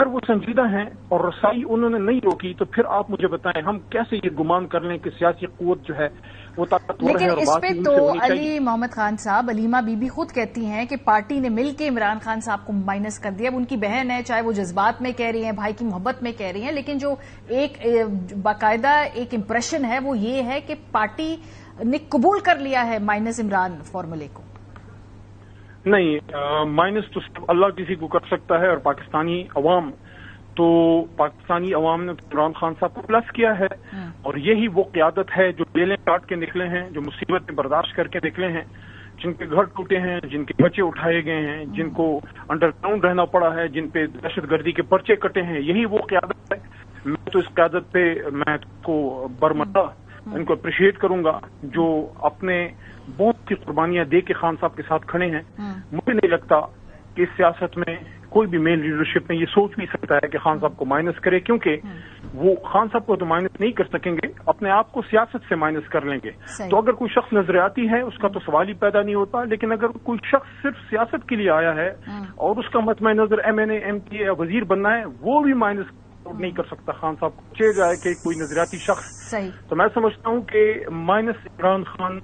اگر وہ سنجیدہ ہیں اور رسائی انہوں نے نہیں روکی تو پھر آپ مجھے بتائیں ہم کیسے یہ گمان کر لیں کہ سیاسی قوت جو ہے وہ طاقتور ہے اور لیکن اس پہ تو علی محمد خان صاحب، علیمہ بی بی خود کہتی ہیں کہ پارٹی نے مل کے عمران خان صاحب کو مائنس کر دیا. اب ان کی بہن ہے، چاہے وہ جذبات میں کہہ رہی ہیں، بھائی کی محبت میں کہہ رہی ہیں، لیکن جو ایک باقاعدہ ایک امپریشن ہے وہ یہ ہے کہ پارٹی نے قبول کر لیا ہے مائنس عمران فارمولے کو. نہیں، مائنس تو صرف اللہ کسی کو کر سکتا ہے، اور پاکستانی عوام نے عمران خان صاحب کو پلس کیا ہے. اور یہی وہ قیادت ہے جو جیلیں کاٹ کے نکلے ہیں، جو مصیبتیں برداشت کر کے نکلے ہیں، جن کے گھر ٹوٹے ہیں، جن کے بچے اٹھائے گئے ہیں، جن کو انڈر گراؤنڈ رہنا پڑا ہے، جن پہ دہشت گردی کے پرچے کٹے ہیں. یہی وہ قیادت ہے. میں تو اس قیادت پہ میں کو برملا ان کو اپریشیٹ کروں گا جو اپنے بہت سی قربانیاں دے کے خان صاحب کے ساتھ کھڑے ہیں. مجھے نہیں لگتا کہ اس سیاست میں کوئی بھی مین لیڈرشپ میں یہ سوچ بھی سکتا ہے کہ خان صاحب کو مائنس کرے، کیونکہ وہ خان صاحب کو تو مائنس نہیں کر سکیں گے، اپنے آپ کو سیاست سے مائنس کر لیں گے. تو اگر کوئی شخص نظر آتی ہے اس کا تو سوال ہی پیدا نہیں ہوتا، لیکن اگر کوئی شخص صرف سیاست کے لیے آیا ہے اور اس کا مطمئن نظر ایم این اے، ایم پی اے یا وزیر بننا ہے، وہ بھی مائنس نہیں کر سکتا خان صاحب کو. چاہے جائے کہ کوئی نظریاتی شخص. تو میں سمجھتا ہوں کہ مائنس عمران خان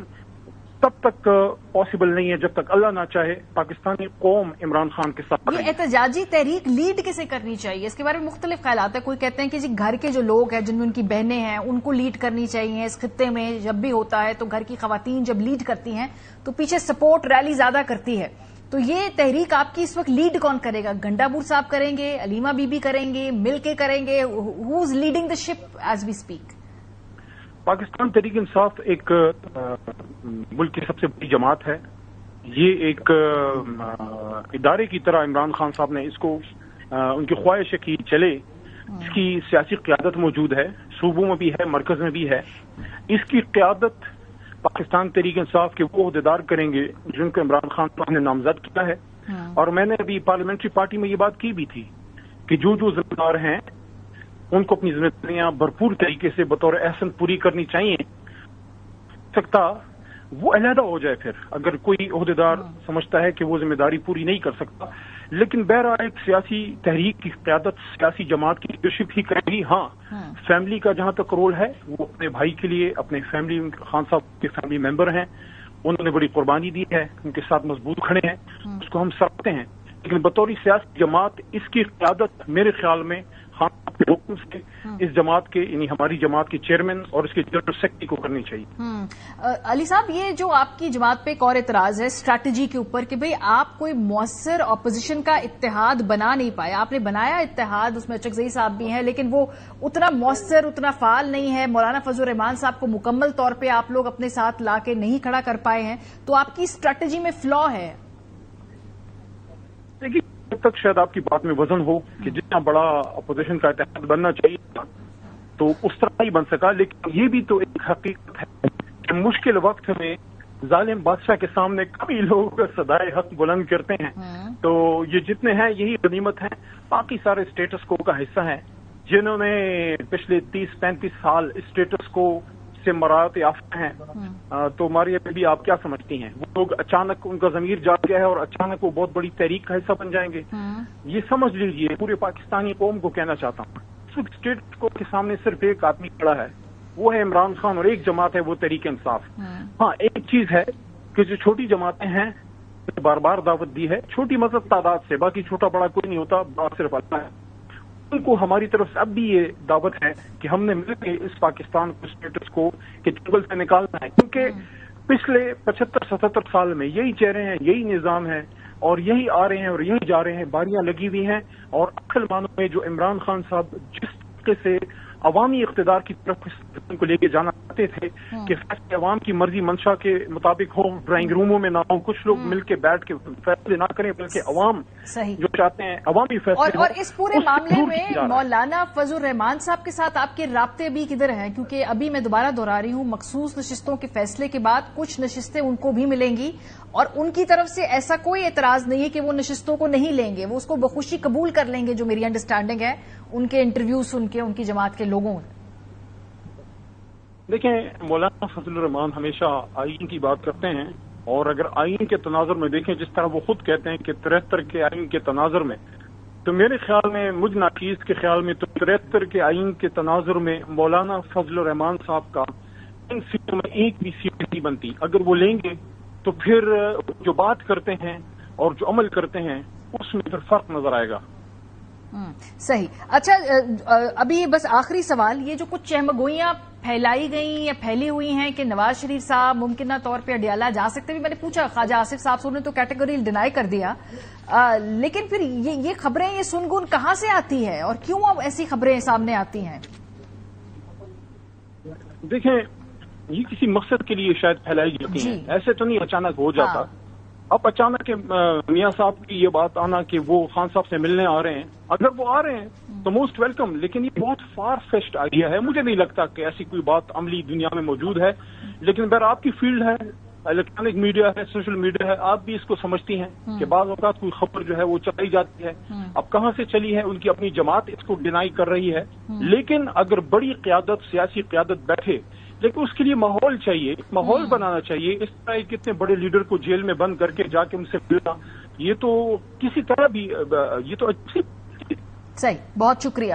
تب تک پاسبل نہیں ہے جب تک اللہ نہ چاہے پاکستانی قوم عمران خان کے ساتھ. یہ احتجاجی تحریک لیڈ کسے کرنی چاہیے؟ اس کے بارے میں مختلف خیالات ہیں. کوئی کہتے ہیں کہ جی گھر کے جو لوگ ہیں جن میں ان کی بہنیں ہیں ان کو لیڈ کرنی چاہیے. اس خطے میں جب بھی ہوتا ہے تو گھر کی خواتین جب لیڈ کرتی ہیں تو پیچھے سپورٹ ریلی زیادہ کرتی ہے. تو یہ تحریک آپ کی اس وقت لیڈ کون کرے گا؟ گنڈابور صاحب کریں گے، علیمہ بی بی کریں گے، مل کے کریں گے؟ Who is leading the ship as we speak? Pakistan Tehreek-e-Insaf ایک ملک کی سب سے بڑی جماعت ہے. یہ ایک ادارے کی طرح عمران خان صاحب نے اس کو ان کی خواہش ہے کہ چلے. اس کی سیاسی قیادت موجود ہے، صوبوں میں بھی ہے، مرکز میں بھی ہے. اس کی قیادت پاکستان تحریک انصاف کے وہ عہدیدار کریں گے جن کو عمران خان صاحب نے نامزد کیا ہے. اور میں نے ابھی پارلیمنٹری پارٹی میں یہ بات کی بھی تھی کہ جو ذمہ دار ہیں ان کو اپنی ذمہ داریاں بھرپور طریقے سے بطور احسن پوری کرنی چاہیے. سکتا وہ علیحدہ ہو جائے پھر اگر کوئی عہدیدار سمجھتا ہے کہ وہ ذمہ داری پوری نہیں کر سکتا. لیکن بہرحال ایک سیاسی تحریک کی قیادت سیاسی جماعت کی لیڈرشپ ہی کرے گی. ہاں، فیملی کا جہاں تک رول ہے وہ اپنے بھائی کے لیے، اپنے فیملی، خان صاحب کے فیملی ممبر ہیں، انہوں نے بڑی قربانی دی ہے، ان کے ساتھ مضبوط کھڑے ہیں، اس کو ہم سراہتے ہیں. لیکن بطور سیاسی جماعت اس کی قیادت میرے خیال میں خان صاحب کے حکم سے اس جماعت کے، یعنی ہماری جماعت کے چیئرمین اور اس کے جنرل سیکرٹری کو کرنی چاہیے. علی صاحب، یہ جو آپ کی جماعت پہ ایک اور اعتراض ہے اسٹریٹجی کے اوپر کہ بھئی آپ کوئی مؤثر اپوزیشن کا اتحاد بنا نہیں پائے. آپ نے بنایا اتحاد، اس میں اچکزئی صاحب بھی ہیں، لیکن وہ اتنا مؤثر، اتنا فعال نہیں ہے. مولانا فضل الرحمان صاحب کو مکمل طور پہ آپ لوگ اپنے ساتھ لا کے نہیں کھڑا کر پائے ہیں. تو آپ کی اسٹریٹجی میں فلا ہے. دیکھیے، جب تک شاید آپ کی بات میں وزن ہو کہ جتنا بڑا اپوزیشن کا اتحاد بننا چاہیے تو اس طرح ہی بن سکا. لیکن یہ بھی تو ایک حقیقت ہے کہ مشکل وقت میں ظالم بادشاہ کے سامنے کبھی لوگ صدائے حق بلند کرتے ہیں. تو یہ جتنے ہیں یہی غنیمت ہیں. باقی سارے اسٹیٹس کو کا حصہ ہیں جنہوں نے پچھلے 30-35 سال اسٹیٹس کو سے مراعات یافتہ ہیں. تو ماریا بھی آپ کیا سمجھتی ہیں؟ وہ لوگ اچانک ان کا ضمیر جاگ گیا ہے اور اچانک وہ بہت بڑی تحریک کا حصہ بن جائیں گے؟ یہ سمجھ لیجئے. پورے پاکستانی قوم کو کہنا چاہتا ہوں اسٹیٹ کو کے سامنے صرف ایک آدمی کھڑا ہے، وہ ہے عمران خان، اور ایک جماعت ہے وہ تحریک انصاف. ہاں، ایک چیز ہے کہ جو چھوٹی جماعتیں ہیں بار بار دعوت دی ہے، چھوٹی مطلب تعداد سے، باقی چھوٹا بڑا کوئی نہیں ہوتا، بڑا صرف اللہ ہے. ان کو ہماری طرف سے اب بھی یہ دعوت ہے کہ ہم نے مل کے اس پاکستان کو، اسٹیٹس کو کے جنگل سے نکالنا ہے. کیونکہ پچھلے 75-77 سال میں یہی چہرے ہیں، یہی نظام ہے اور یہی آ رہے ہیں اور یہی جا رہے ہیں. باریاں لگی ہوئی ہیں اور عقل مانوں میں جو عمران خان صاحب جس طریقے سے عوامی اقتدار کی طرف کو لے کے جانا چاہتے تھے کہ فیصلے عوام کی مرضی منشا کے مطابق ہوں، ڈرائنگ روموں میں نہ ہوں، کچھ لوگ مل کے بیٹھ کے فیصلے نہ کریں، بلکہ عوام جو چاہتے ہیں عوامی فیصلے. اور اس پورے معاملے میں مولانا فضل الرحمان صاحب کے ساتھ آپ کے رابطے بھی کدھر ہیں؟ کیونکہ ابھی میں دوبارہ دہرا رہی ہوں، مخصوص نشستوں کے فیصلے کے بعد کچھ نشستیں ان کو بھی ملیں گی اور ان کی طرف سے ایسا کوئی اعتراض نہیں ہے کہ وہ نشستوں کو نہیں لیں گے، وہ اس کو بخوشی قبول کر لیں گے. جو میری انڈرسٹینڈنگ ہے ان کے انٹرویو سن کے ان کی جماعت کے لوگوں. دیکھیں، مولانا فضل الرحمان ہمیشہ آئین کی بات کرتے ہیں، اور اگر آئین کے تناظر میں دیکھیں جس طرح وہ خود کہتے ہیں کہ 73 کے آئین کے تناظر میں تو میرے خیال میں، مجھ ناچیز کے خیال میں تو 73 کے آئین کے تناظر میں مولانا فضل الرحمان صاحب کا ان سیٹوں میں ایک بھی سیٹ نہیں بنتی. اگر وہ لیں گے تو پھر جو بات کرتے ہیں اور جو عمل کرتے ہیں اس میں پھر فرق نظر آئے گا. صحیح. اچھا، ابھی بس آخری سوال، یہ جو کچھ چہمگوئیاں پھیلائی گئیں یا پھیلی ہوئی ہیں کہ نواز شریف صاحب ممکنہ طور پہ اڈیالہ جا سکتے ہیں، میں نے پوچھا خواجہ آصف صاحب نے تو کیٹیگری ڈینائی کر دیا، لیکن پھر یہ خبریں، یہ سنگون کہاں سے آتی ہے اور کیوں اب ایسی خبریں سامنے آتی ہیں؟ دیکھیں، یہ کسی مقصد کے لیے شاید پھیلائی جاتی ہیں، ایسے تو نہیں اچانک ہو جاتا. اب اچانک میاں صاحب کی یہ بات آنا کہ وہ خان صاحب سے ملنے آ رہے ہیں، اگر وہ آ رہے ہیں تو موسٹ ویلکم، لیکن یہ بہت فار فیسٹ آئیڈیا ہے. مجھے نہیں لگتا کہ ایسی کوئی بات عملی دنیا میں موجود ہے. لیکن اگر آپ کی فیلڈ ہے، الیکٹرانک میڈیا ہے، سوشل میڈیا ہے، آپ بھی اس کو سمجھتی ہیں کہ بعض اوقات کوئی خبر جو ہے وہ چلائی جاتی ہے. اب کہاں سے چلی ہے، ان کی اپنی جماعت اس کو ڈینائی کر رہی ہے. لیکن اگر بڑی قیادت، سیاسی قیادت بیٹھے، لیکن اس کے لیے ماحول چاہیے، ماحول بنانا چاہیے. اس طرح کتنے بڑے لیڈر کو جیل میں بند کر کے جا کے ان سے ملنا، یہ تو کسی طرح بھی، یہ تو صحیح. بہت شکریہ.